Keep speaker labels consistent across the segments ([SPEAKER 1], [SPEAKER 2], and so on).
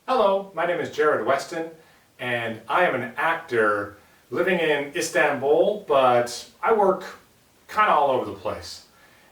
[SPEAKER 1] Hello, my name is Jerrod Weston, and I am an actor living in Istanbul, but I work kind of all over the place.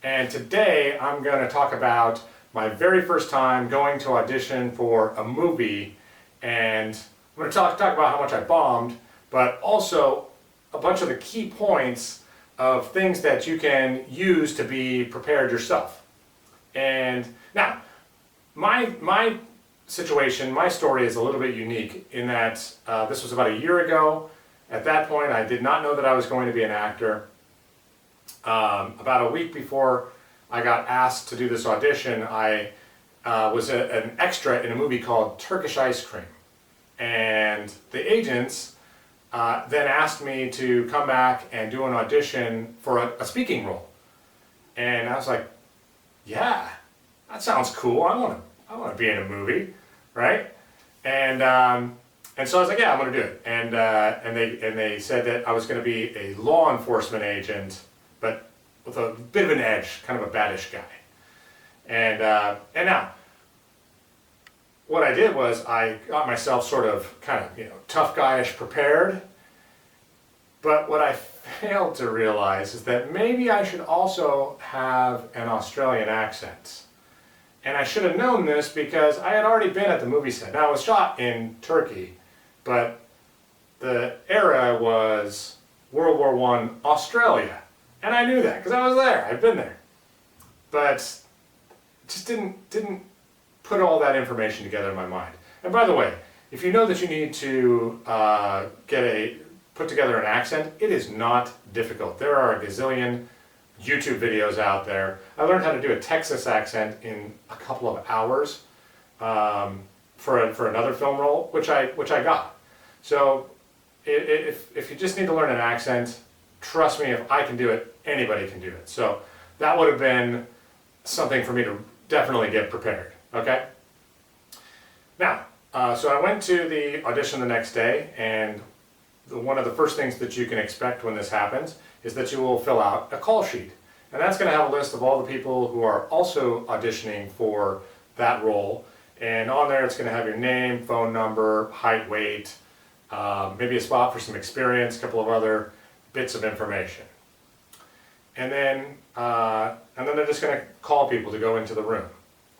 [SPEAKER 1] And today I'm going to talk about my very first time going to audition for a movie, and I'm going to talk about how much I bombed, but also a bunch of the key points of things that you can use to be prepared yourself. And now, my situation, my story is a little bit unique in that this was about a year ago. At that point, I did not know that I was going to be an actor. About a week before I got asked to do this audition, I was an extra in a movie called Turkish Ice Cream. And the agents then asked me to come back and do an audition for a speaking role. And I was like, yeah, that sounds cool. I want to be in a movie, right? And so I was like, yeah, I'm going to do it. And they said that I was going to be a law enforcement agent, but with a bit of an edge, kind of a baddish guy. And now, what I did was I got myself sort of kind of, tough guyish prepared. But what I failed to realize is that maybe I should also have an Australian accent. And I should have known this because I had already been at the movie set. Now, it was shot in Turkey, but the era was World War I Australia. And I knew that because I was there. I'd been there. But just didn't put all that information together in my mind. And by the way, if you know that you need to put together an accent, it is not difficult. There are a gazillion YouTube videos out there. I learned how to do a Texas accent in a couple of hours for another film role, which I got. So if you just need to learn an accent, trust me, if I can do it, anybody can do it. So that would have been something for me to definitely get prepared. Okay. Now, so I went to the audition the next day, and one of the first things that you can expect when this happens is that you will fill out a call sheet. And that's going to have a list of all the people who are also auditioning for that role. And on there it's going to have your name, phone number, height, weight, maybe a spot for some experience, a couple of other bits of information. And then they're just going to call people to go into the room.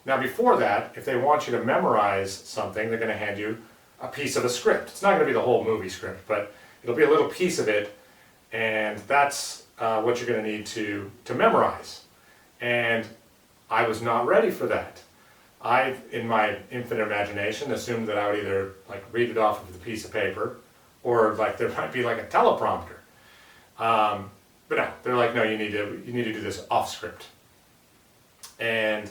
[SPEAKER 1] Now before that, if they want you to memorize something, they're going to hand you a piece of a script. It's not going to be the whole movie script, but it'll be a little piece of it, and that's what you're going to need to memorize. And I was not ready for that. I, in my infinite imagination, assumed that I would either read it off of the piece of paper, or there might be a teleprompter. But no, they're like, no, you need to do this off script. And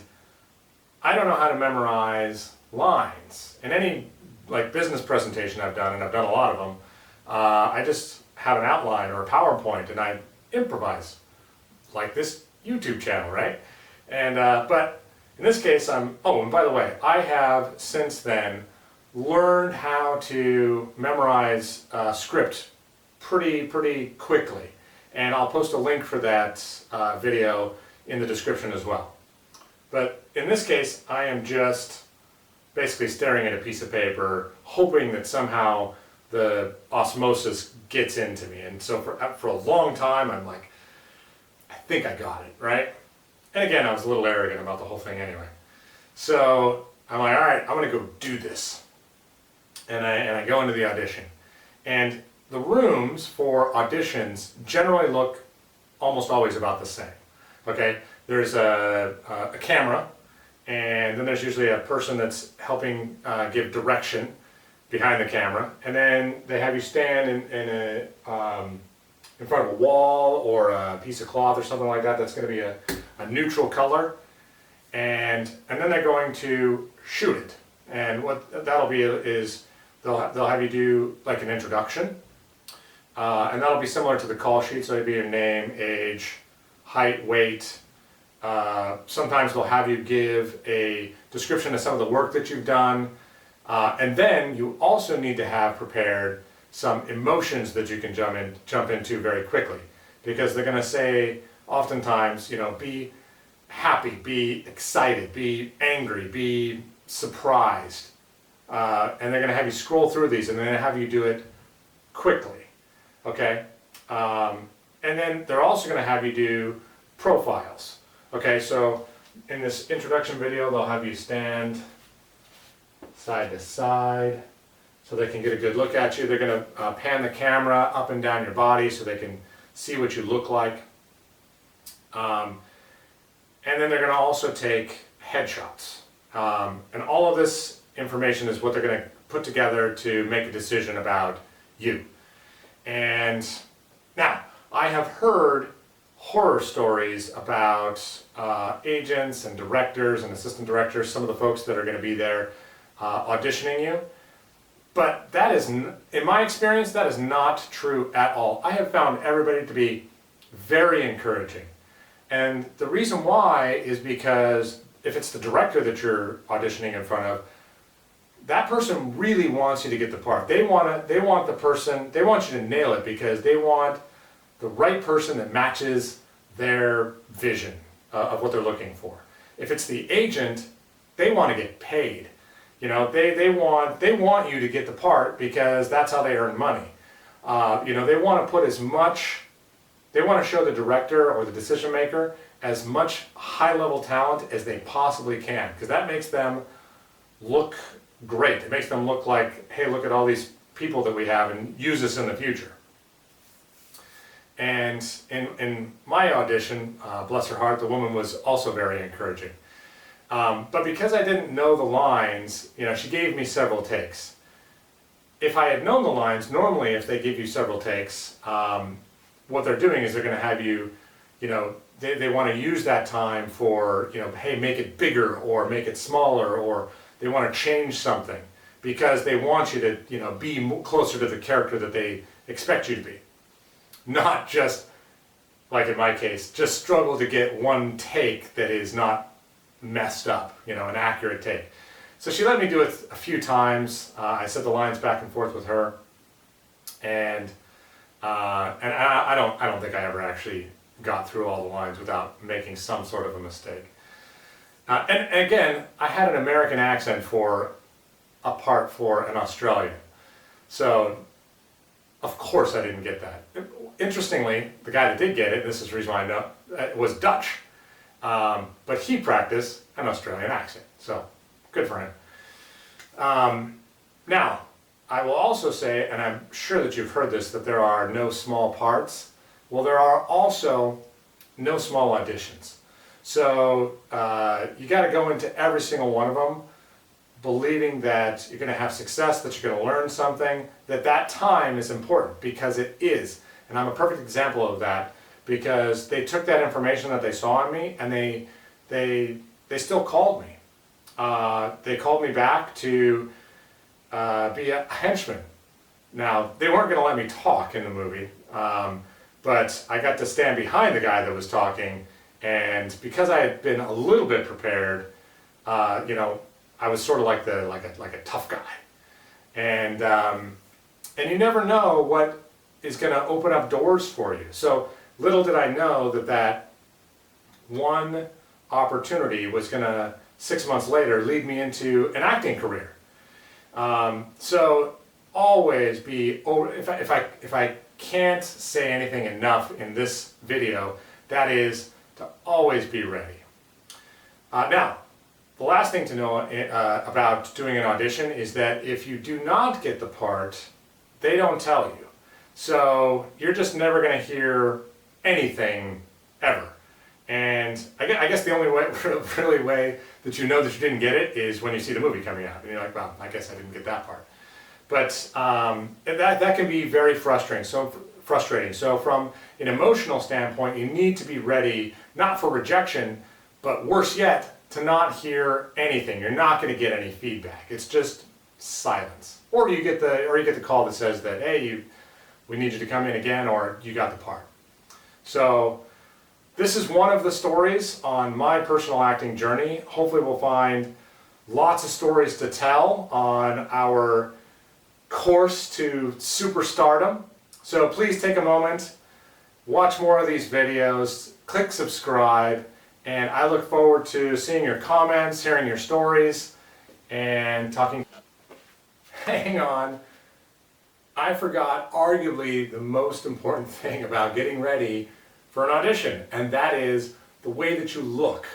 [SPEAKER 1] I don't know how to memorize lines. In any business presentation I've done, and I've done a lot of them, I just have an outline or a PowerPoint and I improvise, like this YouTube channel, right? And but in this case, and by the way, I have since then learned how to memorize script pretty quickly, and I'll post a link for that video in the description as well. But in this case, I am just basically staring at a piece of paper, hoping that somehow the osmosis gets into me. And so for a long time, I'm like, I think I got it, right? And again, I was a little arrogant about the whole thing anyway. So I'm like, all right, I'm going to go do this. And I go into the audition. And the rooms for auditions generally look almost always about the same. Okay, there's a camera, and then there's usually a person that's helping give direction behind the camera, and then they have you stand in front of a wall or a piece of cloth or something like that that's going to be a neutral color, and then they're going to shoot it. And what that'll be is they'll have you do an introduction, and that'll be similar to the call sheet. So it'll be your name, age, height, weight. Sometimes they'll have you give a description of some of the work that you've done, and then you also need to have prepared some emotions that you can jump into very quickly, because they're going to say oftentimes, be happy, be excited, be angry, be surprised. and they're going to have you scroll through these, and they're going to have you do it quickly, okay? And then they're also going to have you do profiles, okay? So in this introduction video, they'll have you stand side to side so they can get a good look at you. They're going to pan the camera up and down your body so they can see what you look like. And then they're going to also take headshots. And all of this information is what they're going to put together to make a decision about you. And now, I have heard horror stories about agents and directors and assistant directors, some of the folks that are going to be there auditioning you. But that is, in my experience, that is not true at all. I have found everybody to be very encouraging. And the reason why is because if it's the director that you're auditioning in front of, that person really wants you to get the part. They want you to nail it because they want the right person that matches their vision of what they're looking for. If it's the agent, they want to get paid. You know, they want you to get the part because that's how they earn money. You know, they want to put as much, they want to show the director or the decision maker as much high-level talent as they possibly can, because that makes them look great. It makes them look like, hey, look at all these people that we have and use this in the future. And in my audition, bless her heart, the woman was also very encouraging. But because I didn't know the lines, you know, she gave me several takes. If I had known the lines, normally if they give you several takes, what they're doing is they're going to have you, you know, they want to use that time for, you know, hey, make it bigger or make it smaller, or they want to change something because they want you to, you know, be closer to the character that they expect you to be. Not just, like in my case, just struggle to get one take that is not messed up, you know, an accurate take. So she let me do it a few times. I said the lines back and forth with her, and I don't think I ever actually got through all the lines without making some sort of a mistake. And again, I had an American accent for a part for an Australian, so of course I didn't get that. Interestingly, the guy that did get it, this is the reason why I know, was Dutch, but he practiced an Australian accent, so good for him. Now, I will also say, and I'm sure that you've heard this, that there are no small parts. Well, there are also no small auditions. So you got to go into every single one of them believing that you're going to have success, that you're going to learn something, that time is important, because it is. And I'm a perfect example of that, because they took that information that they saw in me and they still called me. They called me back to be a henchman. Now, they weren't going to let me talk in the movie, but I got to stand behind the guy that was talking, and because I had been a little bit prepared, you know, I was sort of like a tough guy, and you never know what is going to open up doors for you. So little did I know that one opportunity was going to 6 months later lead me into an acting career. So always be, if I can't say anything enough in this video, that is to always be ready. Now, the last thing to know about doing an audition is that if you do not get the part, they don't tell you. So you're just never going to hear anything ever. And I guess the only way, really way that you know that you didn't get it is when you see the movie coming out. And you're like, well, I guess I didn't get that part. But that can be very frustrating. So from an emotional standpoint, you need to be ready, not for rejection, but worse yet, to not hear anything. You're not going to get any feedback. It's just silence. Or you get the call that says that, hey, we need you to come in again, or you got the part. So this is one of the stories on my personal acting journey. Hopefully we'll find lots of stories to tell on our course to superstardom. So please take a moment, watch more of these videos, click subscribe, and I look forward to seeing your comments, hearing your stories, and talking. hang on, I forgot arguably the most important thing about getting ready for an audition, and that is the way that you look.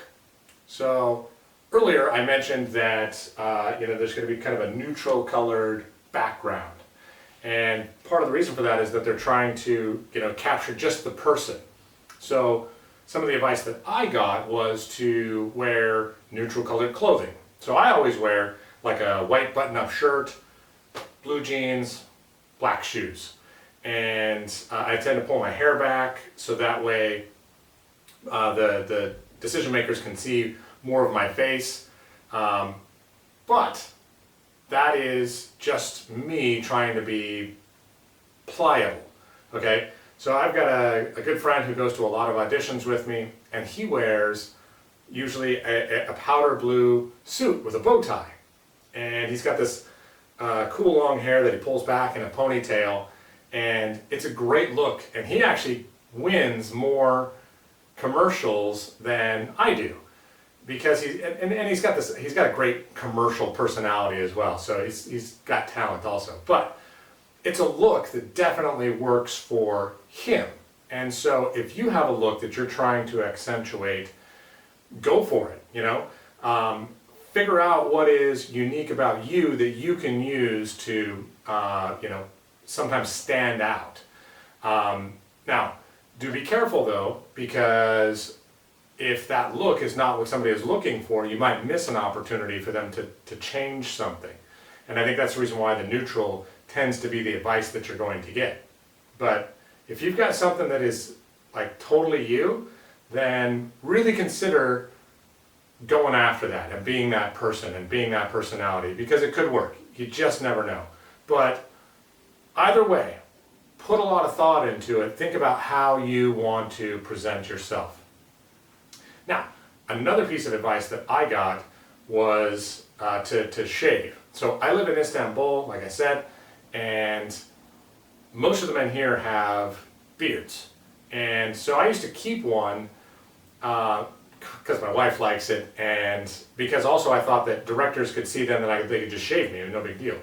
[SPEAKER 1] So earlier I mentioned that there's going to be kind of a neutral colored background, and part of the reason for that is that they're trying to capture just the person. So some of the advice that I got was to wear neutral colored clothing. So I always wear like a white button-up shirt, blue jeans, black shoes. And I tend to pull my hair back so that way the decision makers can see more of my face. But that is just me trying to be pliable, okay? So I've got a good friend who goes to a lot of auditions with me, and he wears usually a powder blue suit with a bow tie. And he's got this cool long hair that he pulls back in a ponytail, and it's a great look, and he actually wins more commercials than I do, because he's got a great commercial personality as well, so he's got talent also. But it's a look that definitely works for him. And so if you have a look that you're trying to accentuate, go for it, figure out what is unique about you that you can use to, sometimes stand out. Now, do be careful though, because if that look is not what somebody is looking for, you might miss an opportunity for them to change something. And I think that's the reason why the neutral tends to be the advice that you're going to get. But if you've got something that is like totally you, then really consider going after that and being that person and being that personality, because it could work. You just never know. But either way, put a lot of thought into it. Think about how you want to present yourself. Now, another piece of advice that I got was to shave. So I live in Istanbul, like I said, and most of the men here have beards. And so I used to keep one because my wife likes it, and because also I thought that directors could see then that they could just shave me, no big deal.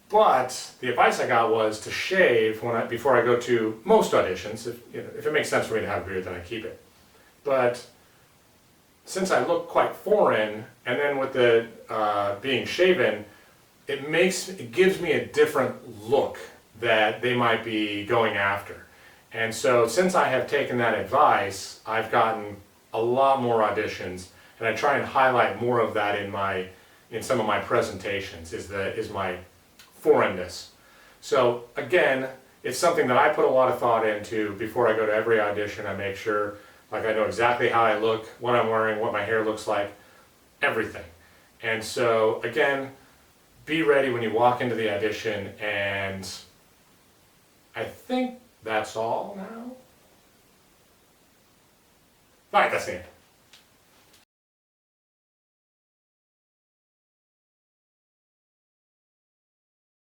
[SPEAKER 1] But the advice I got was to shave before I go to most auditions. If it makes sense for me to have a beard, then I keep it. But since I look quite foreign, and then with the being shaven, it gives me a different look that they might be going after. And so since I have taken that advice, I've gotten a lot more auditions, and I try and highlight more of that in some of my presentations, is my foreignness. So again, it's something that I put a lot of thought into before I go to every audition. I make sure I know exactly how I look, what I'm wearing, what my hair looks like, everything. And so again, be ready when you walk into the audition, and I think that's all now. All right, that's the end.